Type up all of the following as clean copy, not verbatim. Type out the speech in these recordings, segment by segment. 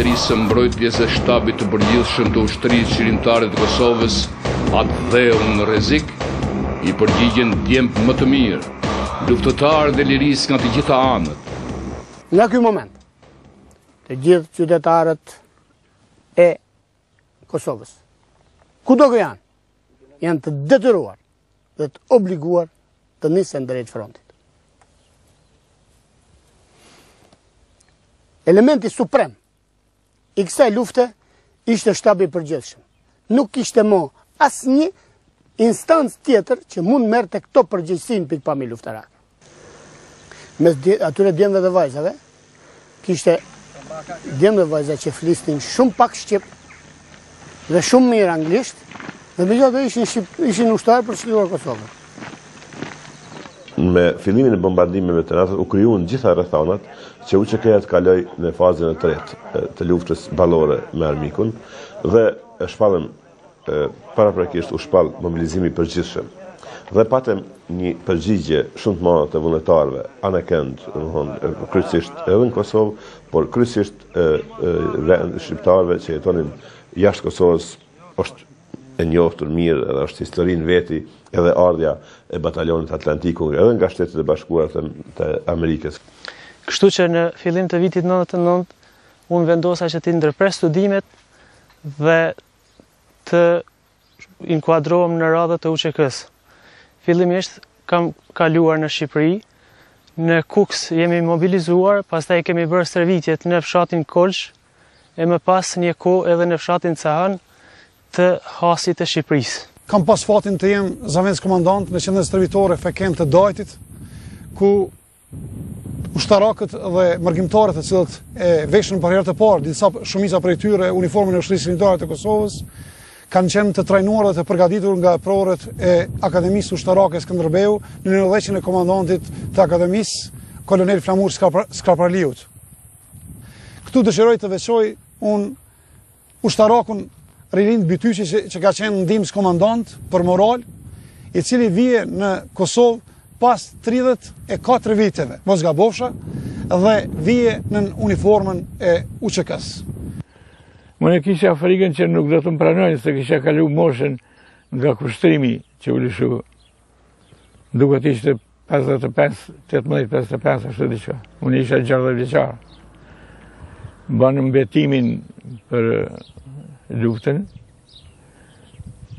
Ministrisë së Mbrojtjes së Shtabit të Përgjithshëm të Ushtrisë Qeverimtare të Kosovës atë dheun në rrezik, i përgjigjen djemp më të mirë, luftëtarët e lirisë nga të gjitha anët. Nga ky moment, të gjithë qytetarët e Kosovës, kudo që janë të detyruar dhe të obliguar të nisen drejt frontit. Elementi suprem i kësaj lufte ishte shtabi i përgjithshëm. Nuk kishte më asnjë instancë tjetër që mund merrte këto përgjegjësinë pikpamje luftarake. Mes atyre djemve dhe vajzave, kishte djemë dhe vajza që flisnin shumë pak shqip dhe shumë mirë anglisht, dhe megjithatë ishin ushtarë për çliruar Kosovën. Me fillimin e bombardimeve të natës u krijuan gjitha rrethonat që UÇK-ja të kaloj në fazën e tretë të luftës ballore me armikun dhe e shpallën paraprakisht u shpall mobilizimi i përgjithshëm. Dhe patëm një përgjigje shumë të madhe të vullnetarëve anakënd, domthonë kryesisht edhe në Kosovë, por kryesisht shqiptarëve që jetonin jashtë Kosovës, është e njohur mirë, edhe është historinë veti, edhe ardhja e batalionit Atlantiku, edhe nga Shtetet e Bashkuara të Amerikës. Kështu që në fillim të vitit 99, unë vendosa që të ndërpres studimet dhe të inkuadrohem në radhët të UÇK-s. Fillimisht kam kaluar në Shqipëri, në Kuks jemi mobilizuar, pastaj kemi bërë stërvitjet në fshatin Kolsh, e më pas një kohë edhe në fshatin Cahan të Hasit të Shqipërisë. Kam pas fatin të jem zavendës komandant në qendrën stërvitore Feken të Dajtit, ku ushtarakët dhe mërgjimtarët e cilët e veshën për herë të parë, shumica prej tyre uniformën e Ushtrisë Qeverimtare të Kosovës, kanë qenë të trajnuar dhe të përgatitur nga prodhët e Akademisë Ushtarake Skënderbeu në udhëheqjen e komandantit të Akademisë, kolonel Flamur Skraparliut. Këtu dëshiroj të veçoj unë ushtarakun Rilin Bytyqi që ka qenë ndihmës komandant për moral, i cili vije në Kosovë pas 34 viteve, mos gabofsha, dhe vije në uniformën e UÇK-s. Unë kisha frikën që nuk do të më pranojnë, se kisha kalu moshën nga kushtrimi që u lëshu. Duket ishte 18-55, ashtu diçka. Unë isha 60 vjeçar. Banë mbetimin për luftën,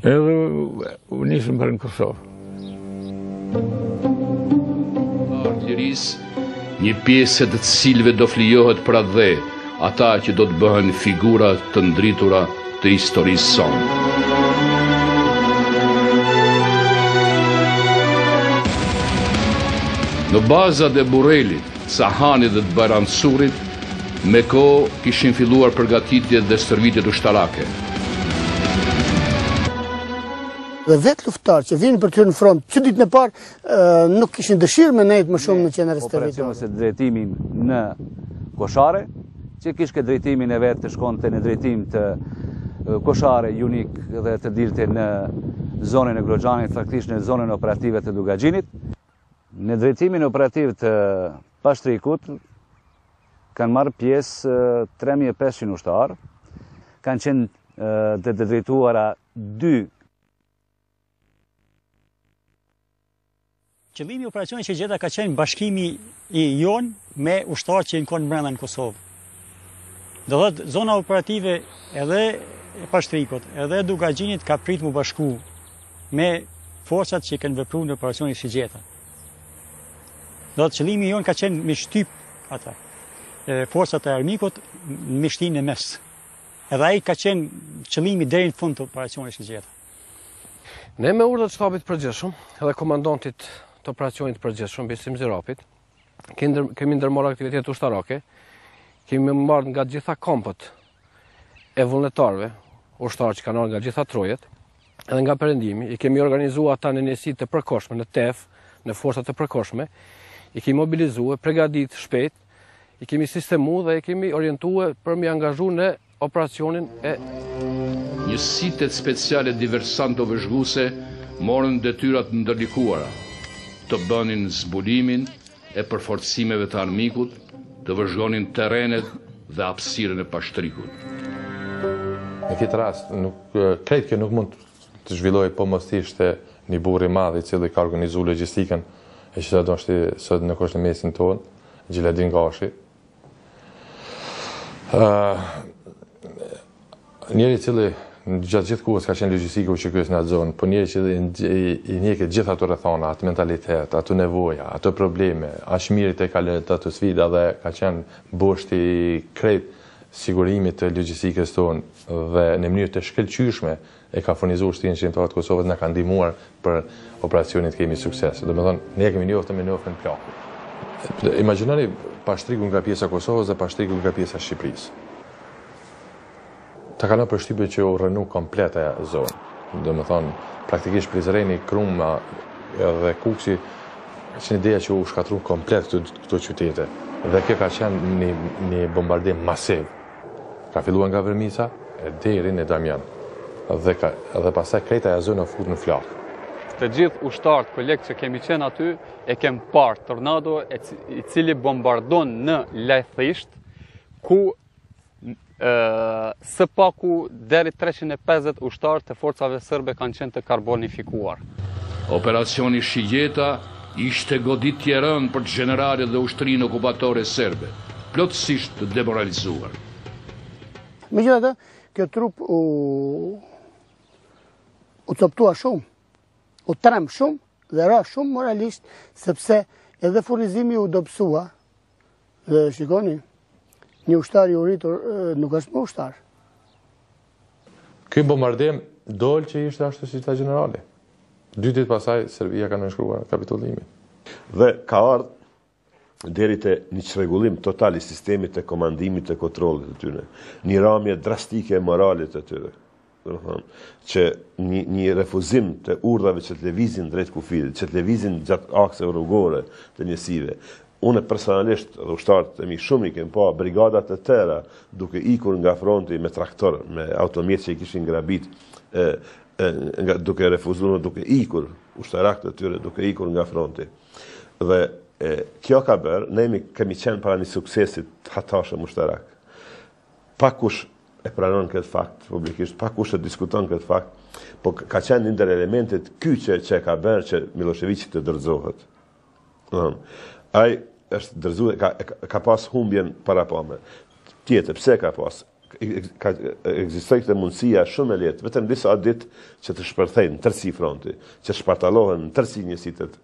edhe u nisëm për në Kosovë. Artillerisë, një pjesë të cilëve do flijohet për atë dhe, ata që do të bëhen figura të ndritura të historisë sonë. Në bazat e Burrelit, Cahanit dhe të Bajramsurit, me kohë kishin filluar përgatitjet dhe stërvitjet ushtarake. Dhe vetë luftarë që vinë për të hyrë në front, që ditën e parë nuk kishin dëshirë me nejtë më shumë në qendrën stërvitore. Operacionet e drejtimin në Koshare, që kishte drejtimin e vetë të shkonte në drejtim të Koshare, Junik dhe të dilte në zonën e Groxhanit, faktikisht në zonën operative të Dugaxhinit. Në drejtimin operativ të Pashtrikut kanë marrë pjesë 3500 ushtarë, kanë qenë të drejtuara 2. Qëllimi i operacionit që gjeta ka qenë bashkimi i jon me ushtarët që janë brenda në Kosovë. Do thotë zona operative edhe e Pashtrikut, edhe e Dugaxhinit ka prit mu bashku me forcat që kanë vepruar në operacionin Shigjeta. Do thotë qëllimi jon ka qenë me shtyp ata forcat e armikut në mishtinë e mes. Edhe ai ka qenë qëllimi deri në fund të operacionit Shigjeta. Ne me urdhët shtabit përgjithshëm edhe komandantit të operacionit përgjithshëm Besim Zirapit, kemi ndërmarrë aktivitet ushtarake, kemi marrë nga gjitha kampët e vullnetarëve, ushtarë që kanë ardhur nga gjitha trojet, edhe nga perëndimi, i kemi organizuar ata në njësi të përkohshme, në TEF, në forcat të përkohshme, i kemi mobilizuar, përgatit shpejt, i kemi sistemu dhe i kemi orientuar për mi angazhu në operacionin e... Njësitë speciale diversantove zhguse morën detyrat ndërlikuara, të bënin zbulimin e përforcimeve të armikut, të vëzhgonin terrenet dhe hapësirën e pashtrikut. Në këtë rast, krejt kjo nuk mund të zhvilloj po mos ishte një burr i madh i cili ka organizuar logjistikën e që do të sot në kushtin e mesin tonë, Gjiladin Gashi. Njeri cili gjatë gjithë kohës ka qenë logjistikë u QK-s në atë zonë, po njeri që i njeh gjithë ato rrethana, atë mentalitet, ato nevoja, ato probleme, aq mirë të kalon ato sfida dhe ka qenë boshti i krejt sigurimit të logjistikës tonë dhe në mënyrë të shkëlqyeshme e ka furnizuar shtëpinë shqiptare të Kosovës, na ka ndihmuar për operacionin të kemi sukses. Domethënë ne kemi njoftë me njofën plak. Imagjinoni pashtriku nga pjesa e Kosovës dhe pashtriku nga pjesa e Shqipërisë. Ta kanë përshtypje që u rënu komplet ajo zonë. Domethënë praktikisht Prizreni, Kruma dhe Kuksi është një ideja që u shkatërron komplet këto qytete. Dhe kjo ka qenë një bombardim masiv. Ka filluar nga Vërmica deri në Damjan. Dhe pastaj krejt ajo zonë u fut në flak. Të gjithë ushtarët kolegë që kemi qenë aty e kem parë tornado i cili bombardon në Lajthisht, ku së paku deri 350 ushtarë të forcave sërbe kanë qenë të karbonifikuar. Operacioni Shijeta ishte goditje e rëndë për generalet dhe ushtrinë okupatore serbe, plotësisht demoralizuar. Megjithatë, kjo trup u coptua shumë, u trem shumë dhe ra shumë moralisht, sepse edhe furnizimi u dobësua. Dhe shikoni, një ushtar i uritur nuk është më ushtar. Ky bombardim dol që ishte ashtu si ta generali. 2 ditë pasaj Serbia ka nënshkruar kapitulimin. Dhe ka ardhur deri te një çrregullim total i sistemit të komandimit të kontrollit të tyre. Një ramje drastike e moralit të tyre. Që një refuzim të urdhave që të lëvizin drejt kufirit, që të lëvizin gjatë akse rrugore të njësive. Unë personalisht dhe ushtarët e mi shumë i kem pa brigadat e tëra duke ikur nga fronti me traktor, me automjet që i kishin grabit, duke refuzuar, duke ikur ushtarakët e tyre, duke ikur nga fronti. Dhe kjo ka bërë, ne kemi qenë para një suksesit të hatashëm ushtarak. Pa kush e pranon këtë fakt publikisht, pa kush e diskuton këtë fakt, po ka qenë ndër elementet kyçe që ka bërë që Miloševići të dërzohet. Ai është dërzuar, ka pas humbjen para pame. Tjetër, pse ka pas? Ekzistoi këtë mundësia shumë e lehtë, vetëm disa ditë që të shpërthejnë në tërësi fronti, që shpartallohen në tërësi njësitet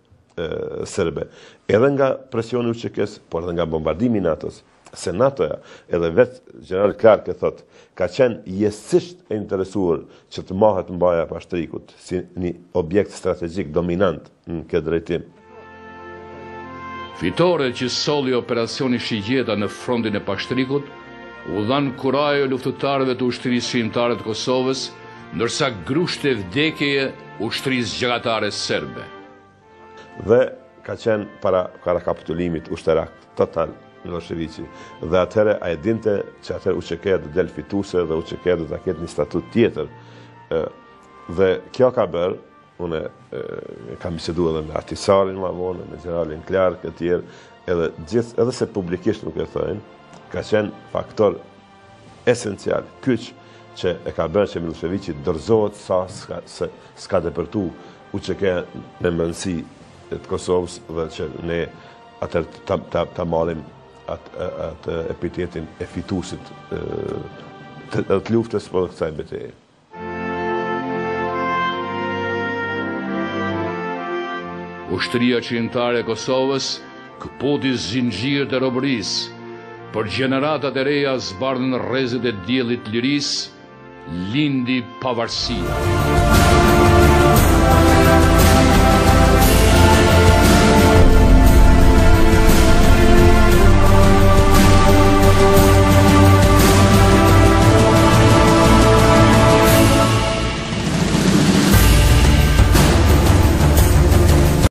serbe. Edhe nga presioni UÇK-s, por edhe nga bombardimi i NATO-s. Se NATO-ja, edhe vetë general Clark e thot, ka qenë jesisht e interesuar që të mahet mbaja e pashtrikut si një objekt strategjik dominant në këtë drejtim. Fitore që solli operacioni Shijeta në frontin e pashtrikut u dhan kurajo luftëtarëve të ushtrisë shqiptare të Kosovës, ndërsa grushte vdekjeje ushtrisë gjëgatare serbe. Dhe ka qenë para kapitulimit ushtarak total Miloševići. Dhe atëherë a e dinte që atëherë UÇK-ja do del fituese dhe UÇK-ja do ta ketë një statut tjetër. Dhe kjo ka bërë, unë kam biseduar edhe me Ahtisarin më vonë, me generalin Clark e tjerë, edhe se publikisht nuk e thojnë, ka qenë faktor esencial, kyç që e ka bërë që Miloševići dorëzohet sa s'ka depërtu UÇK-ja në mendësi të Kosovës dhe që ne atëherë ta marrim atë epitetin e fituesit të luftës për kësaj betejë. Ushtria qendrore e Kosovës këpoti zinxhirët e robërisë, për gjeneratat e reja zbardhën rrezet e diellit lirisë, lindi pavarësia.